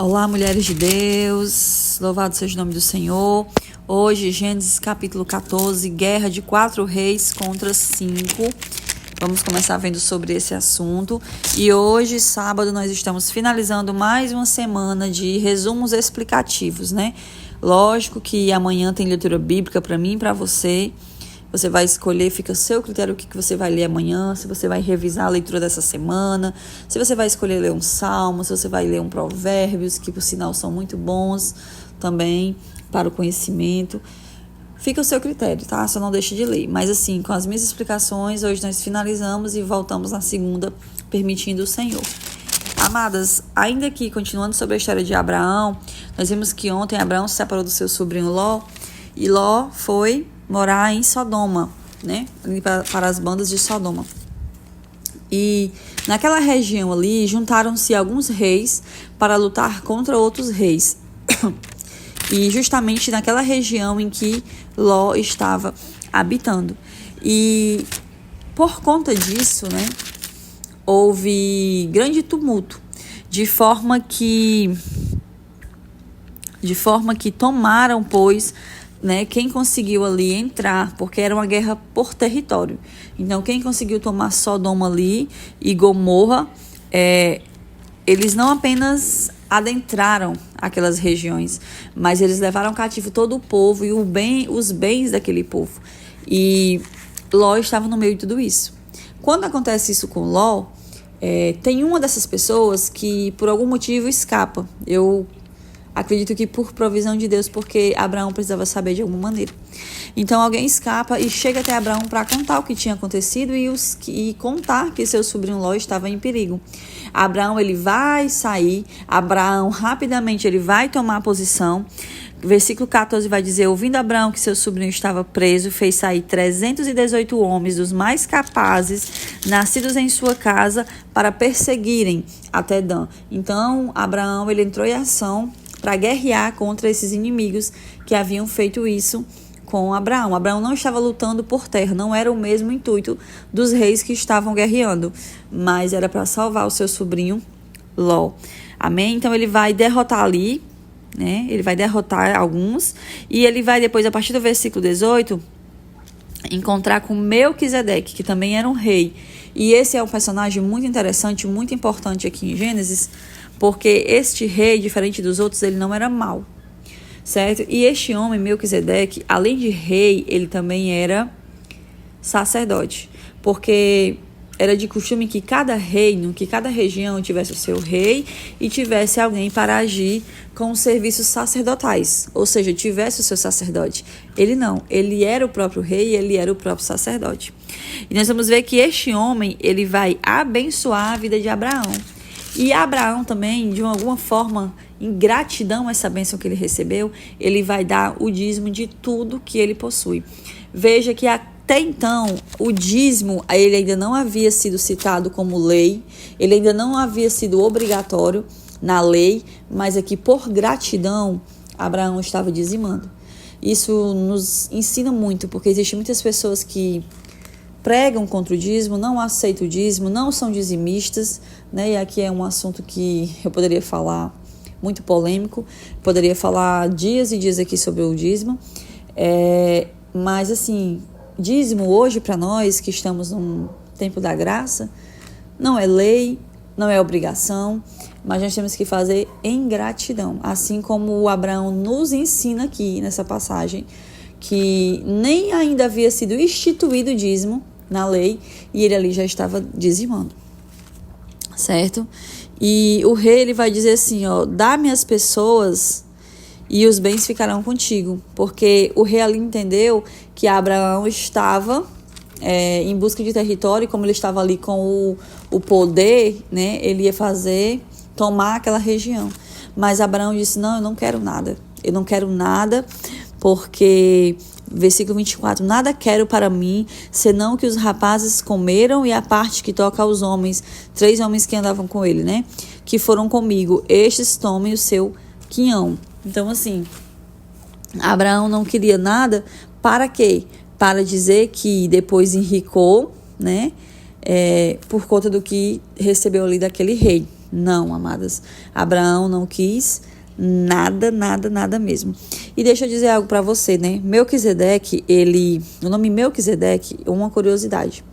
Olá, mulheres de Deus, louvado seja o nome do Senhor. Hoje, Gênesis capítulo 14, guerra de 4 reis contra 5. Vamos começar vendo sobre esse assunto. E hoje, sábado, nós estamos finalizando mais uma semana de resumos explicativos, né? Lógico que amanhã tem leitura bíblica para mim e para você. Você vai escolher, fica a seu critério o que você vai ler amanhã, se você vai revisar a leitura dessa semana, se você vai escolher ler um salmo, se você vai ler um provérbios, que por sinal são muito bons também para o conhecimento. Fica o seu critério, tá? Só não deixe de ler. Mas assim, com as minhas explicações, hoje nós finalizamos e voltamos na segunda, permitindo o Senhor. Amadas, ainda que continuando sobre a história de Abraão, nós vimos que ontem Abraão se separou do seu sobrinho Ló, e Ló foi morar em Sodoma, né? Ali para as bandas de Sodoma. E naquela região ali, juntaram-se alguns reis para lutar contra outros reis. E justamente naquela região em que Ló estava habitando. E por conta disso, né, houve grande tumulto, de forma que tomaram, pois, né, quem conseguiu ali entrar, porque era uma guerra por território. Então, quem conseguiu tomar Sodoma ali e Gomorra, eles não apenas adentraram aquelas regiões, mas eles levaram cativo todo o povo e os bens daquele povo. E Ló estava no meio de tudo isso. Quando acontece isso com Ló, tem uma dessas pessoas que por algum motivo escapa. Eu acredito que por provisão de Deus, porque Abraão precisava saber de alguma maneira. Então alguém escapa e chega até Abraão para contar o que tinha acontecido e contar que seu sobrinho Ló estava em perigo. Abraão, ele vai sair, Abraão rapidamente ele vai tomar posição. Versículo 14 vai dizer: ouvindo Abraão que seu sobrinho estava preso, fez sair 318 homens dos mais capazes, nascidos em sua casa, para perseguirem até Dan. Então Abraão, ele entrou em ação para guerrear contra esses inimigos que haviam feito isso com Abraão. Abraão não estava lutando por terra, não era o mesmo intuito dos reis que estavam guerreando, mas era para salvar o seu sobrinho Ló. Amém? Então ele vai derrotar ali, né? Ele vai derrotar alguns e ele vai depois, a partir do versículo 18, encontrar com Melquisedeque, que também era um rei. E esse é um personagem muito interessante, muito importante aqui em Gênesis, porque este rei, diferente dos outros, ele não era mau, certo? E este homem, Melquisedeque, além de rei, ele também era sacerdote, porque era de costume que cada reino, que cada região tivesse o seu rei e tivesse alguém para agir com os serviços sacerdotais, ou seja, tivesse o seu sacerdote. Ele não, ele era o próprio rei e ele era o próprio sacerdote. E nós vamos ver que este homem, ele vai abençoar a vida de Abraão. E Abraão também, de alguma forma, em gratidão a essa bênção que ele recebeu, ele vai dar o dízimo de tudo que ele possui. Veja que até então, o dízimo, ele ainda não havia sido citado como lei, ele ainda não havia sido obrigatório na lei, mas aqui por gratidão, Abraão estava dizimando. Isso nos ensina muito, porque existem muitas pessoas que pregam contra o dízimo, não aceitam o dízimo, não são dizimistas, né? E aqui é um assunto que eu poderia falar muito polêmico, poderia falar dias e dias aqui sobre o dízimo, mas assim, dízimo hoje para nós que estamos num tempo da graça, não é lei, não é obrigação, mas nós temos que fazer em gratidão, assim como o Abraão nos ensina aqui nessa passagem, que nem ainda havia sido instituído o dízimo na lei e ele ali já estava dizimando, certo? E o rei, ele vai dizer assim, ó, dá-me as pessoas e os bens ficarão contigo, porque o rei ali entendeu que Abraão estava em busca de território, e como ele estava ali com o poder, né, ele ia tomar aquela região. Mas Abraão disse, não, eu não quero nada, porque, versículo 24, nada quero para mim, senão que os rapazes comeram e a parte que toca aos homens, 3 homens que andavam com ele, né, que foram comigo, estes tomem o seu quinhão. Então, assim, Abraão não queria nada, para quê? Para dizer que depois enricou, né, por conta do que recebeu ali daquele rei. Não, amadas. Abraão não quis nada, nada, nada mesmo. E deixa eu dizer algo para você, né? Melquisedeque, o nome Melquisedeque é uma curiosidade.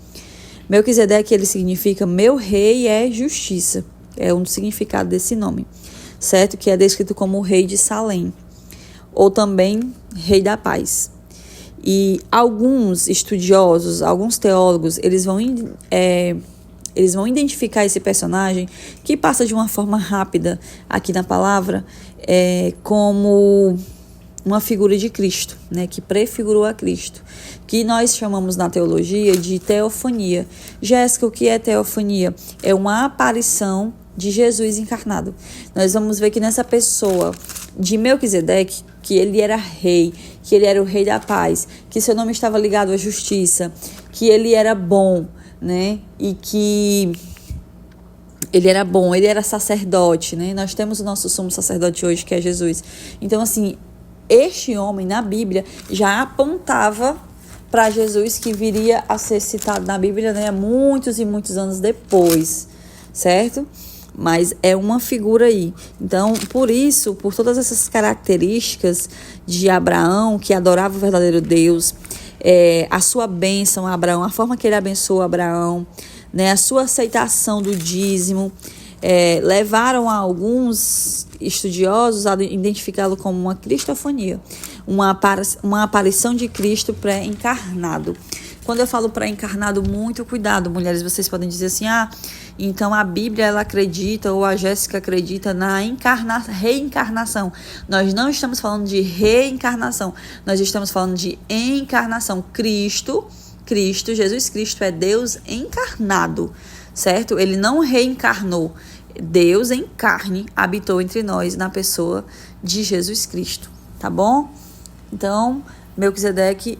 Melquisedeque, ele significa meu rei é justiça. É um significado desse nome, certo? Que é descrito como o rei de Salém, ou também rei da paz. E alguns estudiosos, alguns teólogos, eles vão identificar esse personagem, que passa de uma forma rápida aqui na palavra, como uma figura de Cristo, né, que prefigurou a Cristo, que nós chamamos na teologia de teofania. Jéssica, o que é teofania? É uma aparição de Jesus encarnado. Nós vamos ver que nessa pessoa de Melquisedeque, que ele era rei, que ele era o rei da paz, que seu nome estava ligado à justiça, que ele era bom, né, e que ele era bom, ele era sacerdote, né? Nós temos o nosso sumo sacerdote hoje, que é Jesus. Então, assim, este homem na Bíblia já apontava para Jesus, que viria a ser citado na Bíblia, né, muitos e muitos anos depois, certo? Mas é uma figura aí. Então, por isso, por todas essas características de Abraão, que adorava o verdadeiro Deus, a sua bênção a Abraão, a forma que ele abençoou Abraão, né, a sua aceitação do dízimo, levaram a alguns estudiosos a identificá-lo como uma cristofania, uma aparição de Cristo pré-encarnado. Quando eu falo pré-encarnado, muito cuidado, mulheres, vocês podem dizer assim, então a Bíblia ela acredita, ou a Jéssica acredita na reencarnação. Nós não estamos falando de reencarnação, nós estamos falando de encarnação. Cristo, Jesus Cristo é Deus encarnado, certo? Ele não reencarnou. Deus em carne habitou entre nós na pessoa de Jesus Cristo, tá bom? Então, Melquisedeque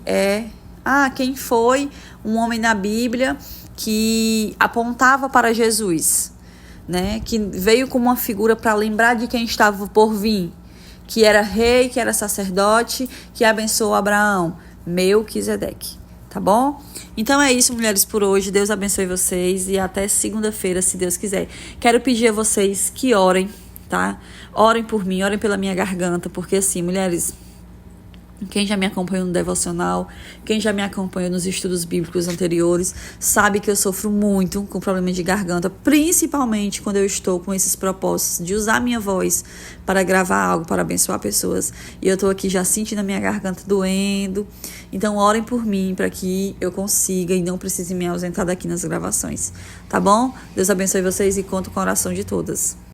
quem foi um homem na Bíblia que apontava para Jesus, né? Que veio como uma figura para lembrar de quem estava por vir, que era rei, que era sacerdote, que abençoou Abraão, Melquisedeque, tá bom? Então é isso, mulheres, por hoje. Deus abençoe vocês e até segunda-feira, se Deus quiser. Quero pedir a vocês que orem, tá? Orem por mim, orem pela minha garganta, porque assim, mulheres, quem já me acompanhou no devocional, quem já me acompanhou nos estudos bíblicos anteriores, sabe que eu sofro muito com problemas de garganta, principalmente quando eu estou com esses propósitos de usar minha voz para gravar algo, para abençoar pessoas. E eu estou aqui já sentindo a minha garganta doendo. Então, orem por mim para que eu consiga e não precise me ausentar daqui nas gravações. Tá bom? Deus abençoe vocês e conto com a oração de todas.